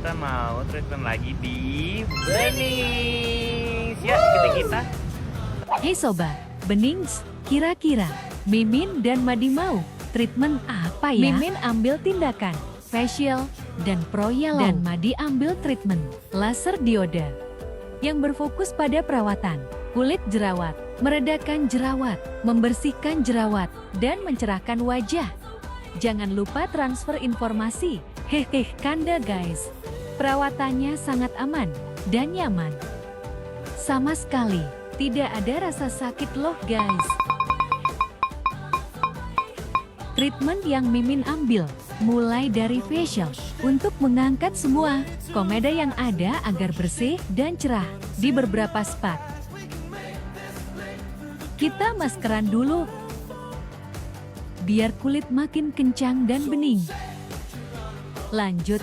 kita mau treatment lagi di bening. Siap kita. Hei sobat, Benings, kira-kira Mimin dan Madi mau treatment apa ya? Mimin ambil tindakan facial dan pro yellow, dan Madi ambil treatment laser dioda yang berfokus pada perawatan kulit jerawat, meredakan jerawat, membersihkan jerawat, dan mencerahkan wajah. Jangan lupa transfer informasi. Hehehe, Kanda guys. Perawatannya sangat aman dan nyaman. Sama sekali tidak ada rasa sakit loh guys. Treatment yang Mimin ambil mulai dari facial untuk mengangkat semua komeda yang ada agar bersih dan cerah di beberapa spot. Kita maskeran dulu biar kulit makin kencang dan bening. Lanjut